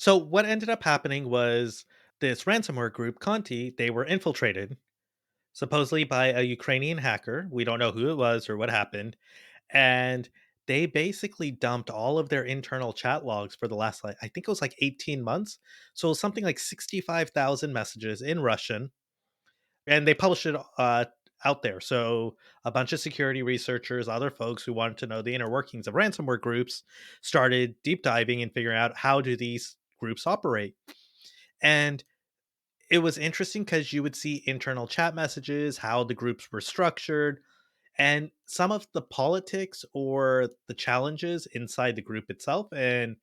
So what ended up happening was this ransomware group, Conti, they were infiltrated supposedly by a Ukrainian hacker. We don't know who it was or what happened. And they basically dumped all of their internal chat logs for the last, like, I think it was like 18 months. So something like 65,000 messages in Russian. And they published it out there. So a bunch of security researchers, other folks who wanted to know the inner workings of ransomware groups started deep diving and figuring out how do these groups operate. And it was interesting because you would see internal chat messages, how the groups were structured, and some of the politics or the challenges inside the group itself, and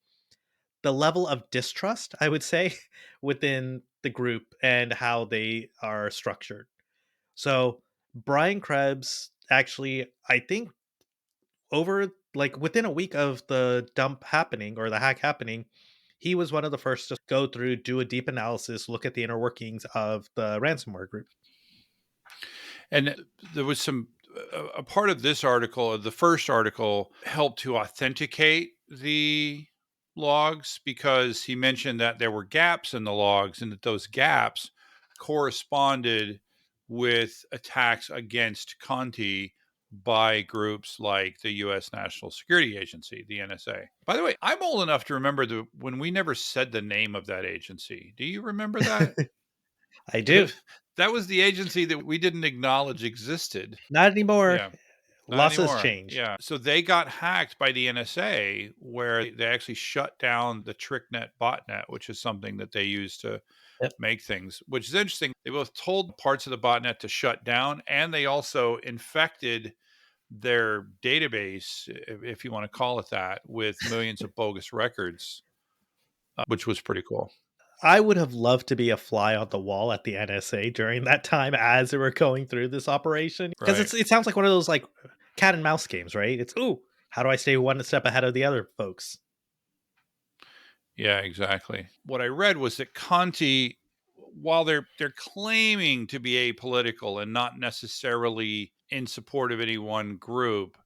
the level of distrust, I would say, within the group and how they are structured. So Brian Krebs actually, I think, over like within a week of the dump happening or the hack happening, he was one of the first to go through, do a deep analysis, look at the inner workings of the ransomware group. And there was a part of this article, the first article, helped to authenticate the logs because he mentioned that there were gaps in the logs and that those gaps corresponded with attacks against Conti by groups like the U.S. National Security Agency, the NSA. By the way, I'm old enough to remember when we never said the name of that agency. Do you remember that? I do. That was the agency that we didn't acknowledge existed. Not anymore. Yeah, not Lots has anymore. changed. Yeah. So they got hacked by the NSA, where they actually shut down the TrickNet botnet, which is something that they use to Yep. make things, which is interesting. They both told parts of the botnet to shut down, and they also infected their database, if you want to call it that, with millions of bogus records, which was pretty cool. I would have loved to be a fly on the wall at the NSA during that time as they were going through this operation because Right. it sounds like one of those like cat and mouse games, right? It's ooh, how do I stay one step ahead of the other folks? Yeah, exactly. What I read was that Conti, while they're claiming to be apolitical and not necessarily in support of any one group,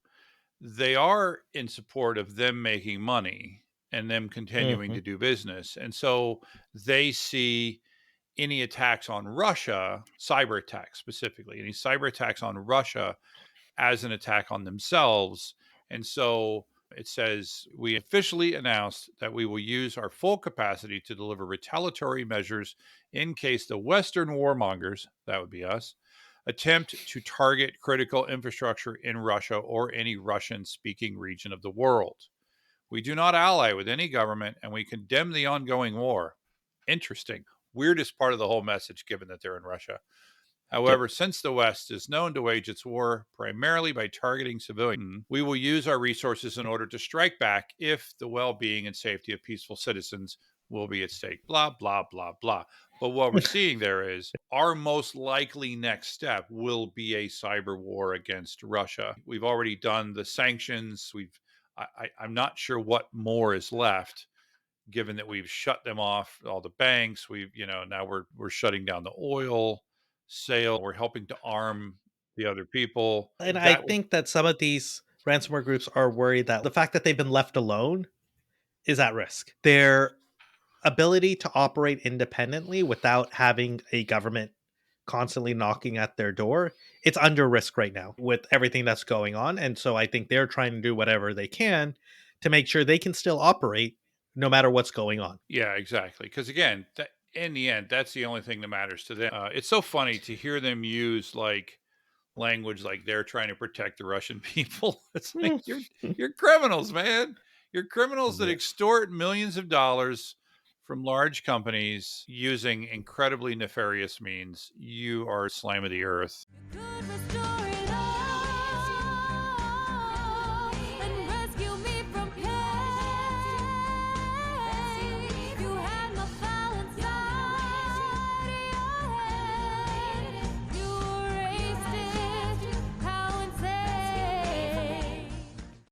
they are in support of them making money and them continuing Hmm. to do business. And so they see any attacks on Russia, cyber attacks specifically, any cyber attacks on Russia as an attack on themselves. And so it says, we officially announced that we will use our full capacity to deliver retaliatory measures in case the Western warmongers, that would be us, attempt to target critical infrastructure in Russia or any Russian speaking region of the world. We do not ally with any government and we condemn the ongoing war. Interesting. Weirdest part of the whole message, given that they're in Russia. Yep. However, since the West is known to wage its war primarily by targeting civilians, we will use our resources in order to strike back if the well being and safety of peaceful citizens will be at stake. Blah, blah, blah, blah. But what we're seeing there is our most likely next step will be a cyber war against Russia. We've already done the sanctions. I'm not sure what more is left, given that we've shut them off, all the banks. Now we're shutting down the oil sale. We're helping to arm the other people. And I That think that some of these ransomware groups are worried that the fact that they've been left alone is at risk. Their ability to operate independently without having a government constantly knocking at their door, it's under risk right now with everything that's going on. And so I think they're trying to do whatever they can to make sure they can still operate no matter what's going on. Yeah, exactly. Because again, in the end, that's the only thing that matters to them. It's so funny to hear them use like language like they're trying to protect the Russian people. It's like Mm. you're criminals, man. You're criminals that Yeah. extort millions of dollars from large companies using incredibly nefarious means. You are slime of the earth. Could restore